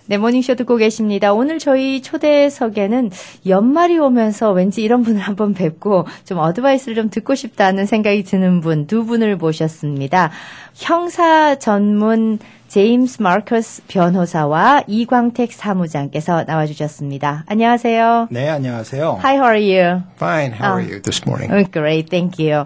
네, 모닝쇼 듣고 계십니다. 오늘 저희 초대석에는 연말이 오면서 왠지 이런 분을 한번 뵙고 좀 어드바이스를 좀 듣고 싶다는 생각이 드는 분 두 분을 모셨습니다. 형사 전문 제임스 마커스 변호사와 이광택 사무장께서 나와주셨습니다. 안녕하세요. 네, 안녕하세요. Hi, how are you? Fine. How are you this morning? Great, thank you.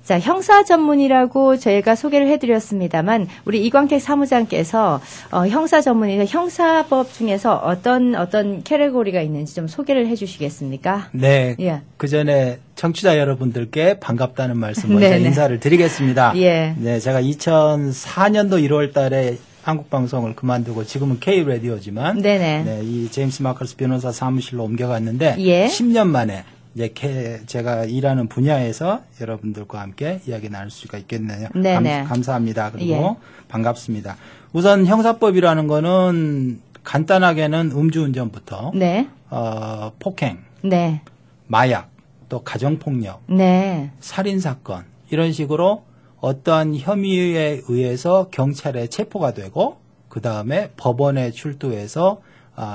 자, 형사 전문이라고 저희가 소개를 해드렸습니다만 우리 이광택 사무장께서 형사 전문이라 형사법 중에서 어떤 캐테고리가 있는지 좀 소개를 해주시겠습니까? 네, 예. 그 전에 청취자 여러분들께 반갑다는 말씀 먼저 네네. 인사를 드리겠습니다. 예. 네, 제가 2004년도 1월 달에 한국 방송을 그만두고 지금은 K 라디오지만 네네. 네, 이 제임스 마커스 변호사 사무실로 옮겨갔는데 예. 10년 만에 이제 제가 일하는 분야에서 여러분들과 함께 이야기 나눌 수가 있겠네요. 네네. 감사합니다. 그리고 예. 반갑습니다. 우선 형사법이라는 거는 간단하게는 음주운전부터 네. 폭행, 네. 마약, 또 가정폭력, 네. 살인사건 이런 식으로 어떠한 혐의에 의해서 경찰에 체포가 되고 그 다음에 법원에 출두해서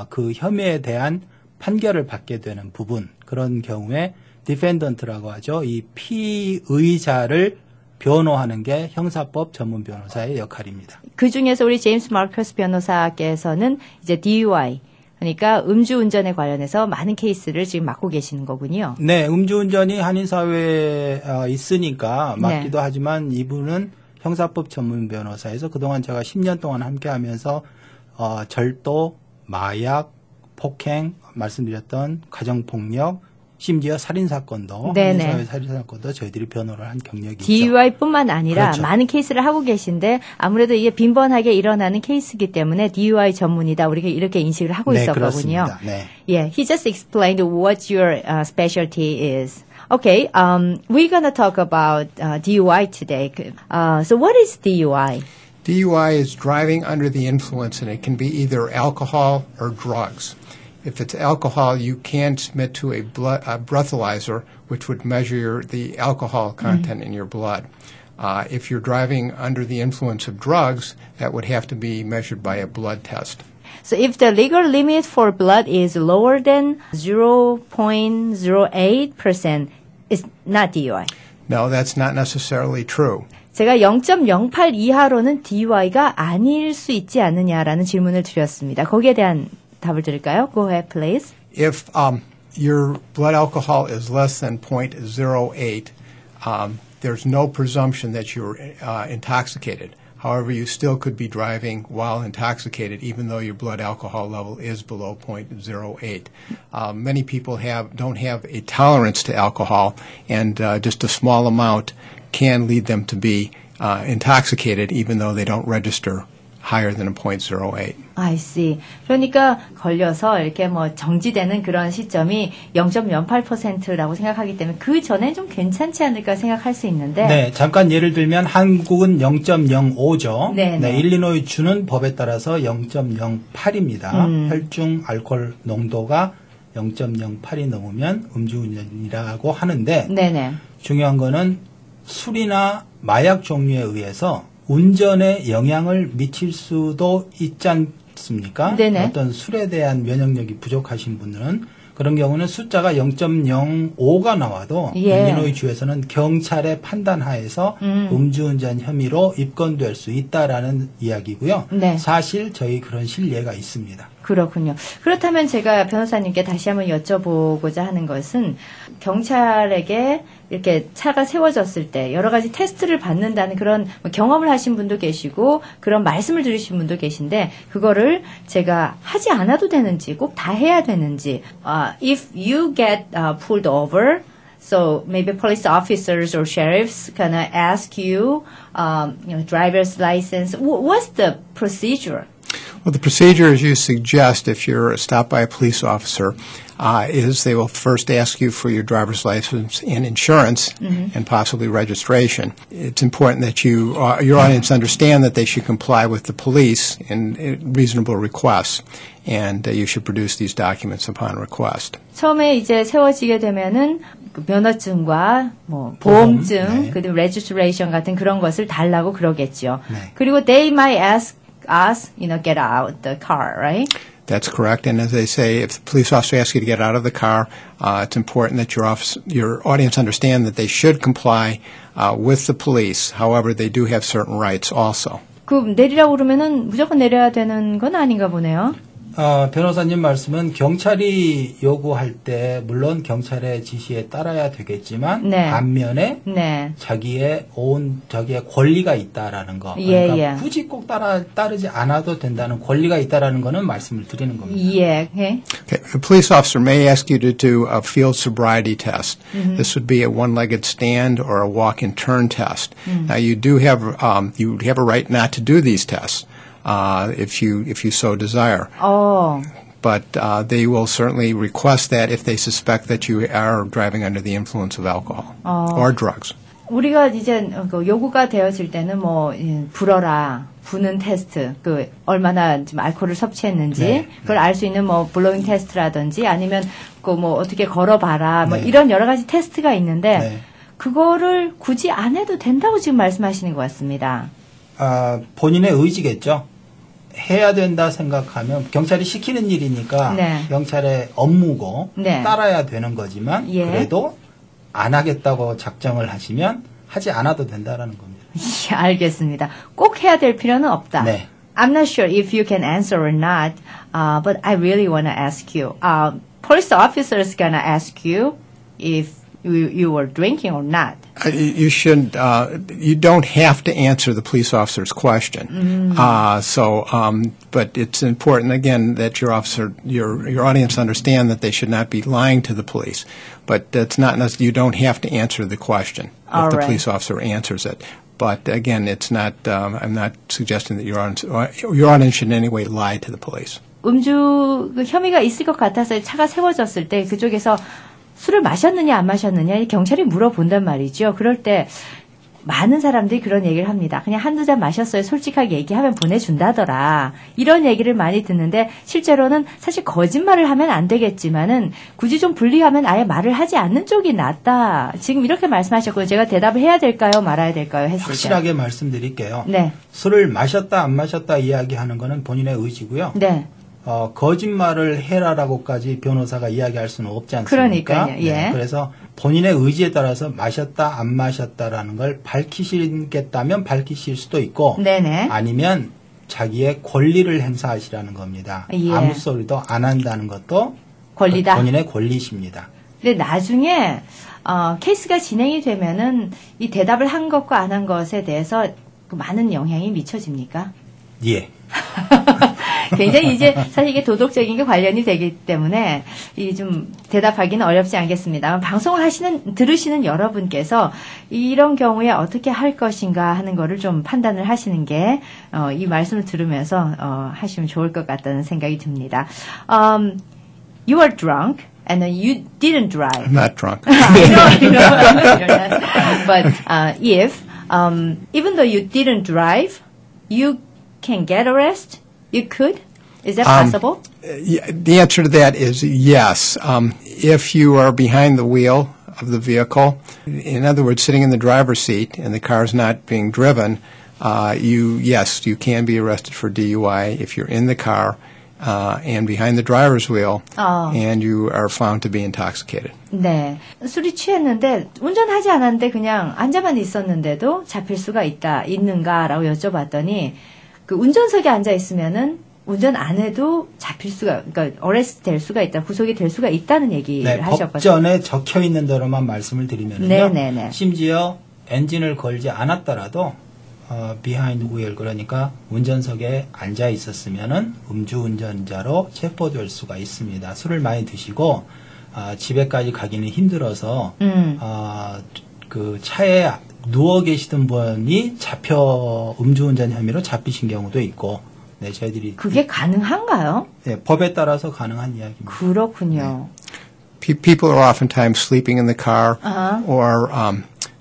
그 혐의에 대한 판결을 받게 되는 부분, 그런 경우에 디펜던트라고 하죠. 이 피의자를 변호하는 게 형사법 전문 변호사의 역할입니다. 그 중에서 우리 제임스 마커스 변호사께서는 이제 DUI, 그러니까 음주운전에 관련해서 많은 케이스를 지금 맡고 계시는 거군요. 네, 음주운전이 한인사회에 있으니까 맡기도 네. 하지만 이분은 형사법 전문 변호사에서 그동안 제가 10년 동안 함께 하면서 절도, 마약, 폭행, 말씀드렸던 가정폭력, 심지어 살인사건도, 네네. 한인사회 살인사건도 저희들이 변호를 한 경력이 있죠. DUI뿐만 아니라 그렇죠. 많은 케이스를 하고 계신데 아무래도 이게 빈번하게 일어나는 케이스이기 때문에 DUI 전문이다. 우리가 이렇게 인식을 하고 네, 있었거든요. 그렇습니다. 네. Yeah, he just explained what your specialty is. Okay, we're gonna talk about DUI today. So what is DUI? DUI is driving under the influence, and it can be either alcohol or drugs. If it's alcohol, you can submit to a breathalyzer, which would measure the alcohol content in your blood. If you're driving under the influence of drugs, that would have to be measured by a blood test. So if the legal limit for blood is lower than 0.08%, it's not DUI. No, that's not necessarily true. 제가 0.08 이하로는 DUI가 아닐 수 있지 않느냐라는 질문을 드렸습니다. 거기에 대한 답을 드릴까요? Go ahead, please. If your blood alcohol is less than 0.08, there's no presumption that you're intoxicated. However, you still could be driving while intoxicated, even though your blood alcohol level is below 0.08. Many people don't have a tolerance to alcohol, and just a small amount can lead them to be intoxicated, even though they don't register higher than a 0.08. I see. 그러니까 걸려서 이렇게 뭐 정지되는 그런 시점이 0.08%라고 생각하기 때문에 그 전에 좀 괜찮지 않을까 생각할 수 있는데. 네, 잠깐 예를 들면 한국은 0.05죠. 네, 네. 일리노이 주는 법에 따라서 0.08입니다. 혈중 알코올 농도가 0.08이 넘으면 음주운전이라고 하는데 네네. 중요한 거는 술이나 마약 종류에 의해서 운전에 영향을 미칠 수도 있지 않습니까? 네네. 어떤 술에 대한 면역력이 부족하신 분들은 그런 경우는 숫자가 0.05가 나와도 예. 일리노이 주에서는 경찰의 판단하에서 음주운전 혐의로 입건될 수 있다라는 이야기고요. 네. 사실 저희 그런 실례가 있습니다. 그렇군요. 그렇다면 제가 변호사님께 다시 한번 여쭤보고자 하는 것은 경찰에게 이렇게 차가 세워졌을 때 여러 가지 테스트를 받는다는 그런 경험을 하신 분도 계시고 그런 말씀을 들으신 분도 계신데 그거를 제가 하지 않아도 되는지 꼭 다 해야 되는지 if you get pulled over So maybe police officers or sheriffs gonna ask you, driver's license. What's the procedure? Well, the procedure, as you suggest, if you're stopped by a police officer, is they will first ask you for your driver's license and insurance and possibly registration. It's important that your audience understand that they should comply with the police in reasonable requests, and you should produce these documents upon request. 처음에 이제 세워지게 되면은 그 면허증과 뭐 보험증, 네. 그리고 registration 같은 그런 것을 달라고 그러겠죠. 네. 그리고 they might ask us, get out the car, right? That's correct. And as they say, if the police officer asks you to get out of the car, it's important that your audience understand that they should comply with the police. However, they do have certain rights also. 그 내리라고 그러면은 무조건 내려야 되는 건 아닌가 보네요. 변호사님 말씀은 경찰이 요구할 때 물론 경찰의 지시에 따라야 되겠지만 네. 반면에 네. 자기의 권리가 있다라는 거. 예, 그러니까 예. 굳이 꼭 따르지 않아도 된다는 권리가 있다라는 거는 말씀을 드리는 겁니다. 예. Okay. Okay. A police officer may ask you to do a field sobriety test. This would be a one-legged stand or a walk-and turn test. Now, you do have a right not to do these tests. If you so desire. But they will certainly request that if they suspect that you are driving under the influence of alcohol or drugs. 우리가 이제 요구가 되어질 때는 불어라, 부는 테스트, 얼마나 좀 알코올을 섭취했는지 네. 그걸 알 수 있는 블로잉 테스트라든지 아니면 어떻게 걸어봐라, 네. 이런 여러 가지 테스트가 있는데 네. 그거를 굳이 안 해도 된다고 지금 말씀하시는 것 같습니다. 본인의 의지겠죠. 해야 된다 생각하면 경찰이 시키는 일이니까 네. 경찰의 업무고 네. 따라야 되는 거지만 예. 그래도 안 하겠다고 작정을 하시면 하지 않아도 된다라는 겁니다. 예, 알겠습니다. 꼭 해야 될 필요는 없다. 네. I'm not sure if you can answer or not, but I really want to ask you. Police officers gonna ask you if you were drinking or not. You should. You don't have to answer the police officer's question. But it's important again that your audience understand that they should not be lying to the police. But that's not. You don't have to answer the question if the police officer answers it. But again, it's not. I'm not suggesting that your audience should in any way lie to the police. 음주 혐의가 있을 것 같아서 차가 세워졌을 때 그쪽에서 술을 마셨느냐 안 마셨느냐 경찰이 물어본단 말이죠. 그럴 때 많은 사람들이 그런 얘기를 합니다. 그냥 한두 잔 마셨어요. 솔직하게 얘기하면 보내준다더라. 이런 얘기를 많이 듣는데 실제로는 사실 거짓말을 하면 안 되겠지만은 굳이 좀 불리하면 아예 말을 하지 않는 쪽이 낫다. 지금 이렇게 말씀하셨고요. 제가 대답을 해야 될까요? 말아야 될까요? 했을 때. 확실하게 말씀드릴게요. 네. 술을 마셨다 안 마셨다 이야기하는 거는 본인의 의지고요. 네. 거짓말을 해라라고까지 변호사가 이야기할 수는 없지 않습니까? 그러니까요. 예. 네, 그래서 본인의 의지에 따라서 마셨다 안 마셨다라는 걸 밝히시겠다면 밝히실 수도 있고 네네. 아니면 자기의 권리를 행사하시라는 겁니다. 예. 아무 소리도 안 한다는 것도 권리다. 본인의 권리십니다. 근데 나중에 케이스가 진행이 되면은 이 대답을 한 것과 안 한 것에 대해서 많은 영향이 미쳐집니까? 예. 굉장히 이제 사실 이게 도덕적인 게 관련이 되기 때문에 이 좀 대답하기는 어렵지 않겠습니다만 방송을 들으시는 여러분께서 이런 경우에 어떻게 할 것인가 하는 거를 좀 판단을 하시는 게 이 말씀을 들으면서 하시면 좋을 것 같다는 생각이 듭니다. You are drunk and you didn't drive. I'm not drunk. I know. But if even though you didn't drive, you can get arrested. You could? Is that possible? The answer to that is yes. If you are behind the wheel of the vehicle, in other words, sitting in the driver's seat and the car is not being driven, you can be arrested for DUI if you're in the car and behind the driver's wheel and you are found to be intoxicated. 네. 술이 취했는데 운전하지 않았는데 그냥 앉아만 있었는데도 잡힐 수가 있는가라고 여쭤봤더니 그 운전석에 앉아 있으면은 운전 안 해도 그러니까 어레스트 될 수가 있다, 구속이 될 수가 있다는 얘기를 하셨거든요. 법전에 적혀 있는 대로만 말씀을 드리면요. 네네네. 심지어 엔진을 걸지 않았더라도 behind wheel 그러니까 운전석에 앉아 있었으면은 음주운전자로 체포될 수가 있습니다. 술을 많이 드시고 집에까지 가기는 힘들어서 그 차에 누워 계시던 분이 음주운전 혐의로 잡히신 경우도 있고, 네, 저희들이 그게 가능한가요? 네, 법에 따라서 가능한 이야기입니다. 그렇군요. People are oftentimes sleeping in the car or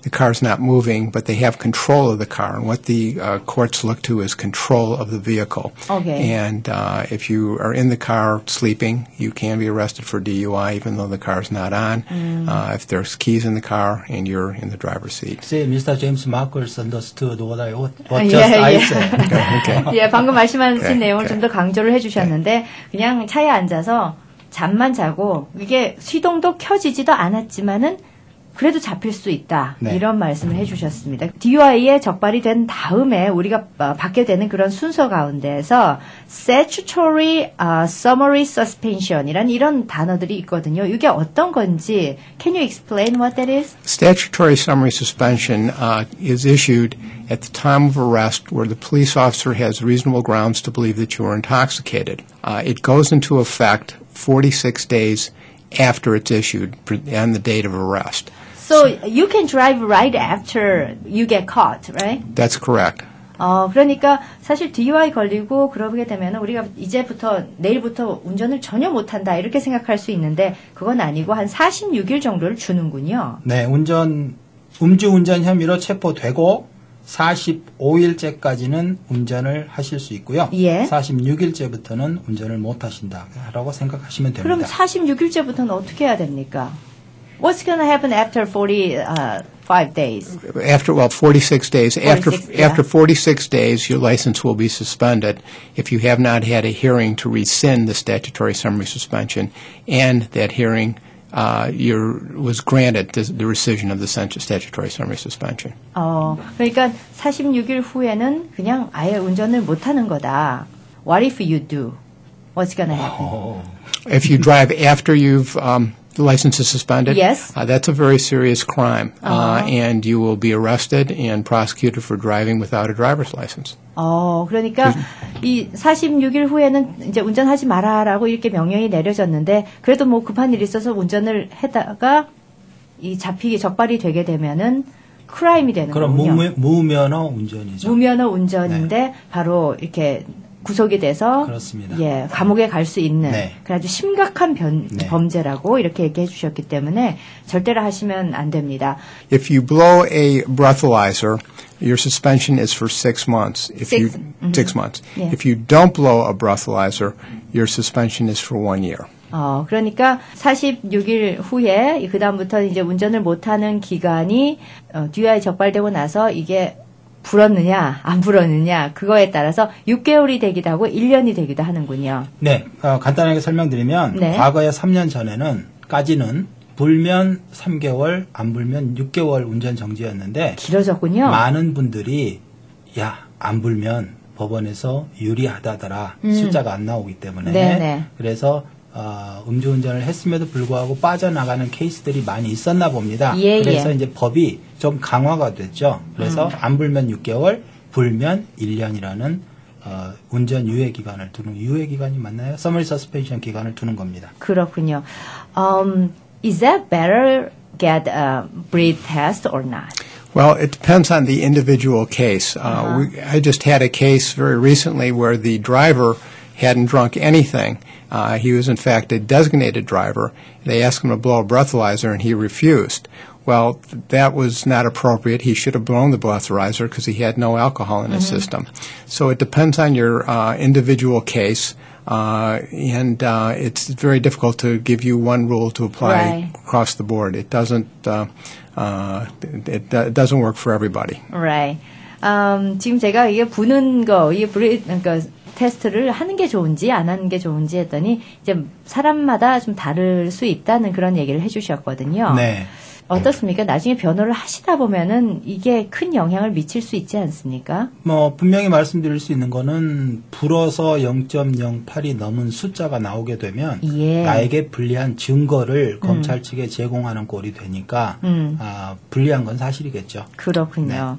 the car's not moving, but they have control of the car. And what the courts look to is control of the vehicle. Okay. And if you are in the car sleeping, you can be arrested for DUI even though the car's not on. If there's keys in the car and you're in the driver's seat. See, Mr. James Marcus understood what just I said. Okay. 예, 방금 말씀하신 Okay, 내용을 좀 더 강조를 해주셨는데 그냥 차에 앉아서 잠만 자고 이게 시동도 켜지지도 않았지만은 그래도 잡힐 수 있다. 네. 이런 말씀을 해주셨습니다. DUI에 적발이 된 다음에 우리가 받게 되는 그런 순서 가운데에서 statutory summary suspension이란 이런 단어들이 있거든요. 이게 어떤 건지 Can you explain what that is? Statutory summary suspension is issued at the time of arrest where the police officer has reasonable grounds to believe that you are intoxicated. It goes into effect 46 days after it's issued on the date of arrest. So you can drive right after you get caught, right? That's correct. 그러니까 사실 DUI 걸리고 그러게 되면 우리가 이제부터 내일부터 운전을 전혀 못한다 이렇게 생각할 수 있는데 그건 아니고 한 46일 정도를 주는군요. 네, 음주운전 혐의로 체포되고 45일째까지는 운전을 하실 수 있고요. 예. 46일째부터는 운전을 못 하신다라고 생각하시면 됩니다. 그럼 46일째부터는 어떻게 해야 됩니까? What's going to happen after 45 days? After 46 days. 46, yeah. After 46 days, your license will be suspended if you have not had a hearing to rescind the statutory summary suspension, and that hearing was granted the rescission of the statutory summary suspension. 그러니까 46일 후에는 그냥 아예 운전을 못 하는 거다. What if you do? What's going to happen? If you drive after the license is suspended, Yes. That's a very serious crime, and you will be arrested and prosecuted for driving without a driver's license. 그러니까 이 46일 후에는 이제 운전하지 마라라고 이렇게 명령이 내려졌는데 그래도 뭐 급한 일이 있어서 운전을 하다가 이 적발이 되게 되면은 크라임이 되는 그럼 거군요. 무면허 운전이죠. 무면허 운전인데 네. 바로 이렇게 구속이 돼서 그렇습니다. 예, 감옥에 갈 수 있는 네. 아주 심각한 네. 범죄라고 이렇게 얘기해 주셨기 때문에 절대로 하시면 안 됩니다. If you blow a breathalyzer, your suspension is for 6 months. 6 months. Yeah. If you don't blow a breathalyzer, your suspension is for 1 year. 그러니까 46일 후에 그다음부터 이제 운전을 못하는 기간이 DUI 적발되고 나서 이게 불었느냐 안 불었느냐 그거에 따라서 6개월이 되기도 하고 1년이 되기도 하는군요. 네, 간단하게 설명드리면 네. 과거에 3년 전에는 불면 3개월, 안 불면 6개월 운전 정지였는데 길어졌군요. 많은 분들이 안 불면 법원에서 유리하다더라. 숫자가 안 나오기 때문에. 네네. 그래서 음주운전을 했음에도 불구하고 빠져나가는 케이스들이 많이 있었나 봅니다. 예, 그래서 예. 이제 법이 좀 강화가 됐죠. 그래서 안 불면 6개월, 불면 1년이라는 운전 유예 기간을 두는 유예 기간이 맞나요? Summary suspension 기간을 두는 겁니다. 그렇군요. Is that better get a breath test or not? Well, it depends on the individual case. I just had a case very recently where the driver hadn't drunk anything. He was, in fact, a designated driver. They asked him to blow a breathalyzer, and he refused. Well, that was not appropriate. He should have blown the breathalyzer because he had no alcohol in his system. So it depends on your individual case, and it's very difficult to give you one rule to apply Right. across the board. It doesn't work for everybody. Right. 지금 제가 이게 부는 거, 그러니까 테스트를 하는 게 좋은지 안 하는 게 좋은지 했더니 이제 사람마다 좀 다를 수 있다는 그런 얘기를 해주셨거든요. 네. 어떻습니까? 나중에 변호를 하시다 보면은 이게 큰 영향을 미칠 수 있지 않습니까? 분명히 말씀드릴 수 있는 거는 불어서 0.08이 넘은 숫자가 나오게 되면 예. 나에게 불리한 증거를 검찰 측에 제공하는 꼴이 되니까 불리한 건 사실이겠죠. 그렇군요.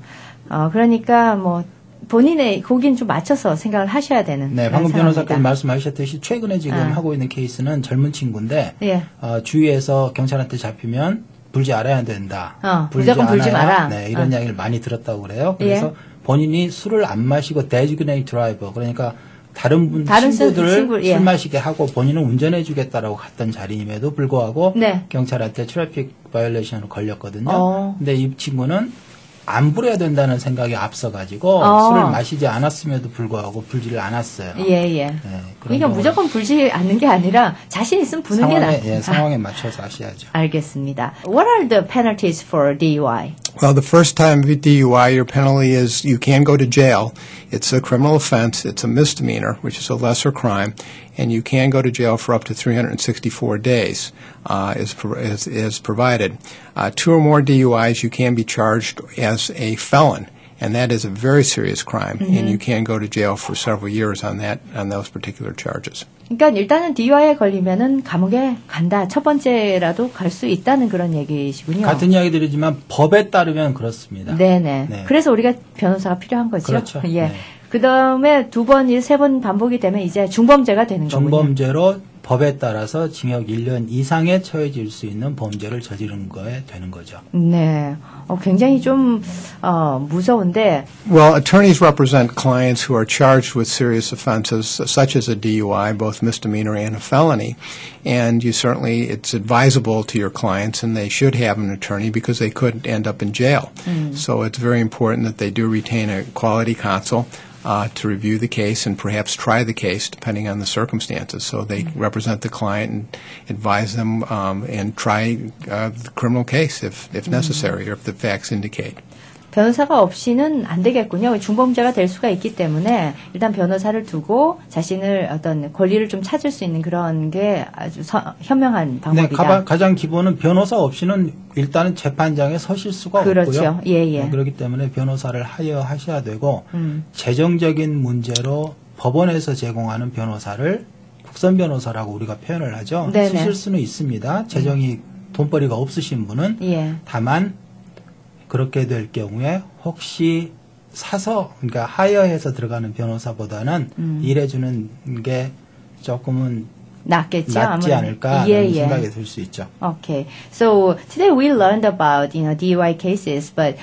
그러니까 본인의 거긴 좀 맞춰서 생각을 하셔야 되는 네, 그런 방금 변호사께서 상황입니다. 말씀하셨듯이 최근에 지금 하고 있는 케이스는 젊은 친구인데 예. 주위에서 경찰한테 잡히면 불지 알아야 된다. 무조건 불지 않아야, 마라. 네, 이런 이야기를 많이 들었다고 그래요. 그래서 본인이 술을 안 마시고 designated driver, 그러니까 다른 다른 친구들을 친구, 예. 술 마시게 하고 본인은 운전해 주겠다라고 갔던 자리임에도 불구하고 네. 경찰한테 트래픽 바이올레이션으로 걸렸거든요. 근데 이 친구는 안 부려야 된다는 생각이 앞서가지고 술을 마시지 않았음에도 불구하고 불지를 않았어요. 예. 네, 그러니까 무조건 불지 않는 게 아니라 자신 있으면 부는 게 낫다. 예, 상황에 맞춰서 하셔야죠. 알겠습니다. What are the penalties for DUI? Well, the first time DUI, your penalty is you can go to jail. It's a criminal offense. It's a misdemeanor, which is a lesser crime, and you can go to jail for up to 364 days, is provided. 2 or more DUIs, you can be charged as a felon, and that is a very serious crime, and you can go to jail for several years on those particular charges. 그러니까 일단은 DUI에 걸리면은 감옥에 간다. 첫 번째라도 갈 수 있다는 그런 얘기시군요. 같은 이야기 드리지만 법에 따르면 그렇습니다. 네네. 네. 그래서 우리가 변호사가 필요한 거죠. 그렇죠. 예. 네. 그 다음에 2번, 3번 반복이 되면 이제 중범죄가 되는 거군요. 중범죄로 법에 따라서 징역 1년 이상에 처해질 수 있는 범죄를 저지른 거에 되는 거죠. 네. 굉장히 좀 무서운데. Well, attorneys represent clients who are charged with serious offenses, such as a DUI, both misdemeanor and a felony. And it's advisable to your clients, and they should have an attorney because they could end up in jail. So it's very important that they do retain a quality counsel to review the case and perhaps try the case depending on the circumstances. So they represent the client and advise them and try the criminal case if necessary or if the facts indicate. 변호사가 없이는 안 되겠군요. 중범죄가 될 수가 있기 때문에 일단 변호사를 두고 자신을 어떤 권리를 좀 찾을 수 있는 그런 게 아주 현명한 방법이다. 네, 가장 기본은 변호사 없이는 일단은 재판장에 서실 수가 그렇죠. 없고요. 예. 그렇기 때문에 변호사를 하셔야 되고 재정적인 문제로 법원에서 제공하는 변호사를 국선 변호사라고 우리가 표현을 하죠. 네네. 쓰실 수는 있습니다. 재정이 돈벌이가 없으신 분은 예. 다만 그렇게 될 경우에 혹시 그러니까 하여해서 들어가는 변호사보다는 일해주는 게 조금은 낫겠죠. 낫지 않을까 하는 생각이 들 수 있죠. Okay. So today we learned about DUI cases, but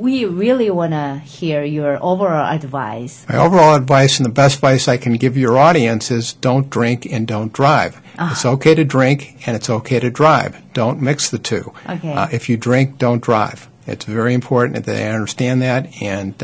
we really want to hear your overall advice. My overall advice and the best advice I can give your audience is don't drink and don't drive. It's okay to drink and it's okay to drive. Don't mix the two. Okay. If you drink, don't drive. It's very important that they understand that, and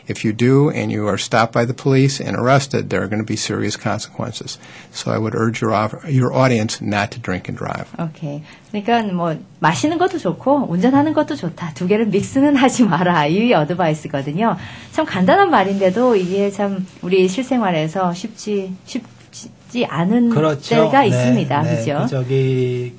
if you do and you are stopped by the police and arrested, there are going to be serious consequences. So I would urge your audience not to drink and drive. Okay. 그러니까 뭐 마시는 것도 좋고 운전하는 것도 좋다. 두 개를 믹스는 하지 마라. 이 어드바이스거든요. 참 간단한 말인데도 이게 참 우리 실생활에서 쉽지 않은 그렇죠. 때가 있습니다. 네. 그죠?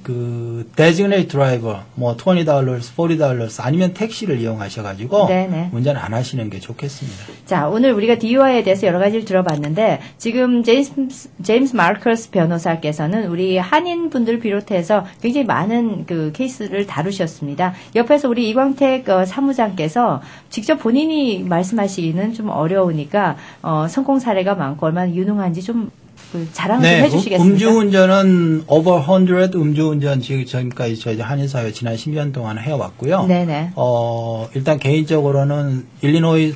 그 designated driver 뭐 $20, $40 아니면 택시를 이용하셔가지고 네네. 운전 안 하시는 게 좋겠습니다. 자, 오늘 우리가 DUI에 대해서 여러 가지를 들어봤는데 지금 제임스 마커스 변호사께서는 우리 한인 분들 비롯해서 굉장히 많은 그 케이스를 다루셨습니다. 옆에서 우리 이광택 사무장께서 직접 본인이 말씀하시기는 좀 어려우니까 성공 사례가 많고 얼마나 유능한지 좀 자랑을 좀 해주시겠습니까? 음주운전은 over 100 음주운전 지금까지 저희 한인사회 지난 10년 동안 해왔고요. 네네. 일단 개인적으로는 일리노이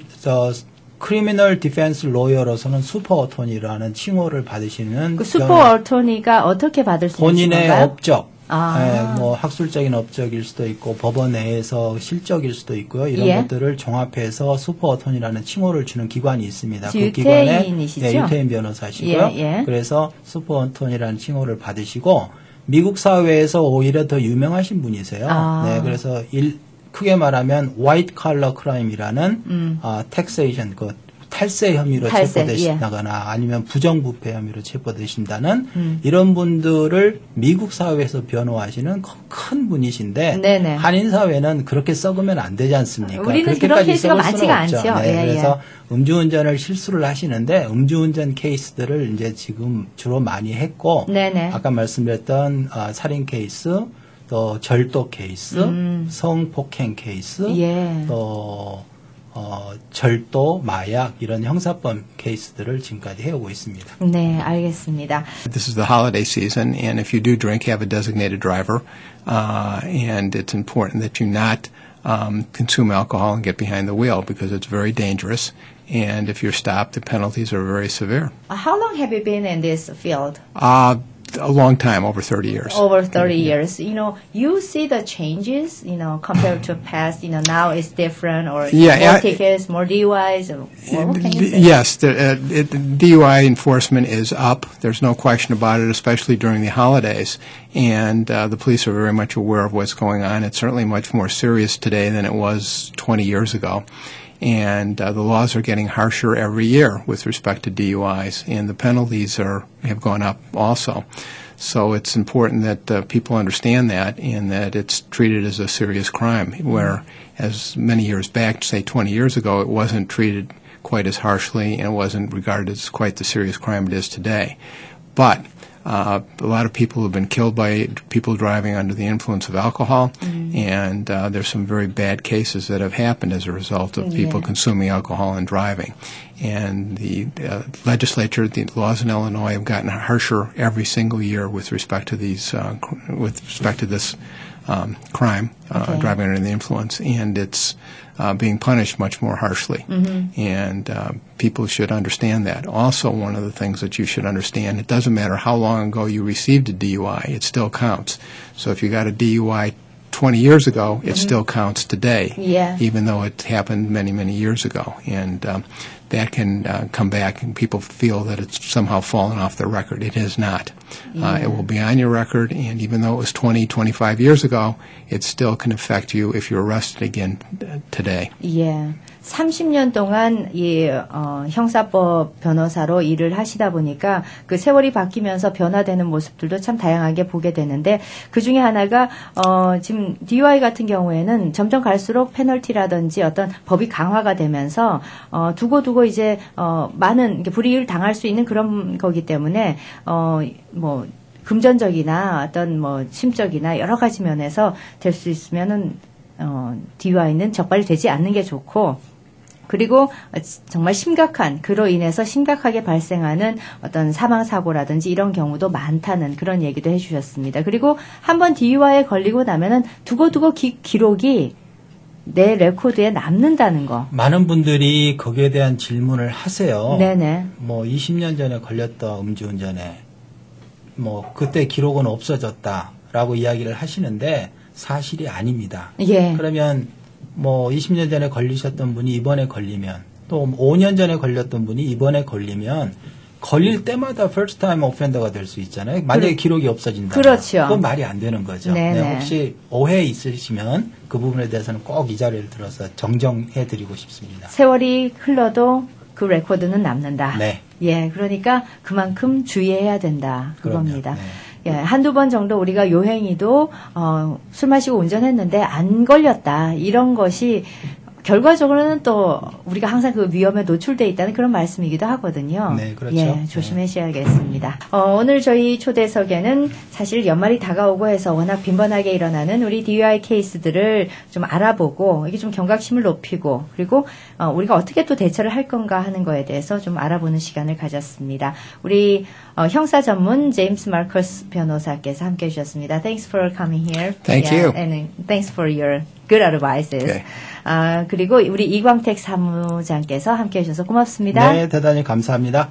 크리미널 디펜스 로이어로서는 슈퍼 어토니라는 칭호를 받으시는 그 슈퍼 어토니가 어떻게 받을 수 있는 건가요? 본인의 업적. 아. 뭐 학술적인 업적일 수도 있고 법원 내에서 실적일 수도 있고요. 이런 예. 것들을 종합해서 슈퍼 어토니라는 칭호를 주는 기관이 있습니다. 그 유태인이시죠? 기관에 유태인 변호사시고요. 예. 그래서 슈퍼 어토니라는 칭호를 받으시고 미국 사회에서 오히려 더 유명하신 분이세요. 아. 네, 그래서 크게 말하면 화이트 칼러 크라임이라는 텍세이션 탈세 혐의로 체포되신다거나 아니면 부정부패 혐의로 체포되신다는 이런 분들을 미국 사회에서 변호하시는 큰 분이신데 네네. 한인 사회는 그렇게 썩으면 안 되지 않습니까? 우리는 그런 케이스가 많지가 않죠. 네, 그래서 음주운전을 실수를 하시는데 음주운전 케이스들을 이제 지금 주로 많이 했고 네네. 아까 말씀드렸던 살인 케이스 또 절도 케이스 성폭행 케이스 예. 또 절도, 마약 이런 형사법 케이스들을 지금까지 해오고 있습니다. 네, 알겠습니다. This is the holiday season, and if you do drink, have a designated driver, and it's important that you not consume alcohol and get behind the wheel because it's very dangerous. And if you're stopped, the penalties are very severe. How long have you been in this field? A long time, over 30 years. Over 30 years. You know, you see the changes, you know, compared to past, you know, now it's different or more tickets, more DUIs, or what can you say? Yes, the DUI enforcement is up. There's no question about it, especially during the holidays. And the police are very much aware of what's going on. It's certainly much more serious today than it was 20 years ago. And the laws are getting harsher every year with respect to DUIs, and the penalties have gone up also. So it's important that people understand that and that it's treated as a serious crime, where as many years back, say 20 years ago, it wasn't treated quite as harshly and it wasn't regarded as quite the serious crime it is today. But a lot of people have been killed by people driving under the influence of alcohol, and there's some very bad cases that have happened as a result of people consuming alcohol and driving. And the legislature, the laws in Illinois have gotten harsher every single year with respect to these, this crime, driving under the influence, and it's being punished much more harshly. And people should understand that. Also, one of the things that you should understand, it doesn't matter how long ago you received a DUI, it still counts. So if you got a DUI 20 years ago, it still counts today, even though it happened many, many years ago. And that can come back and people feel that it's somehow fallen off their record. It has not. It will be on your record, and even though it was 20, 25 years ago, it still can affect you if you're arrested again today. Yeah. 30년 동안 이 형사법 변호사로 일을 하시다 보니까 그 세월이 바뀌면서 변화되는 모습들도 참 다양하게 보게 되는데 그 중에 하나가 지금 DUI 같은 경우에는 점점 갈수록 페널티라든지 어떤 법이 강화가 되면서 두고두고 이제 많은 불이익을 당할 수 있는 그런 거기 때문에 뭐 금전적이나 어떤 뭐 심적이나 여러 가지 면에서 될 수 있으면은 DUI는 적발이 되지 않는 게 좋고, 그리고 정말 심각한, 그로 인해서 심각하게 발생하는 어떤 사망사고라든지 이런 경우도 많다는 그런 얘기도 해주셨습니다. 그리고 한번 DUI에 걸리고 나면은 두고두고 기록이 내 레코드에 남는다는 거. 많은 분들이 거기에 대한 질문을 하세요. 네네. 뭐 20년 전에 걸렸던 음주운전에 뭐 그때 기록은 없어졌다라고 이야기를 하시는데 사실이 아닙니다. 예. 그러면 뭐 20년 전에 걸리셨던 분이 이번에 걸리면, 또 5년 전에 걸렸던 분이 이번에 걸리면 걸릴 때마다 first time offender가 될 수 있잖아요. 만약에 기록이 없어진다. 그렇죠. 그건 말이 안 되는 거죠. 네, 혹시 오해 있으시면 그 부분에 대해서는 꼭 이 자리를 들어서 정정해 드리고 싶습니다. 세월이 흘러도 그 레코드는 남는다. 네. 예, 그러니까 그만큼 주의해야 된다. 그겁니다. 네. 예, 한두 번 정도 우리가 요행이도 술 마시고 운전했는데 안 걸렸다. 이런 것이 결과적으로는 또 우리가 항상 그 위험에 노출돼 있다는 그런 말씀이기도 하거든요. 네, 그렇죠. 예, 조심하셔야겠습니다. 오늘 저희 초대석에는 사실 연말이 다가오고 해서 워낙 빈번하게 일어나는 우리 DUI 케이스들을 좀 알아보고 이게 좀 경각심을 높이고 그리고 우리가 어떻게 또 대처를 할 건가 하는 거에 대해서 좀 알아보는 시간을 가졌습니다. 우리 형사 전문 제임스 마커스 변호사께서 함께해 주셨습니다. Thanks for coming here. Thank you. And thanks for your good advices. Okay. 그리고 우리 이광택 사무장께서 함께해 주셔서 고맙습니다. 네, 대단히 감사합니다.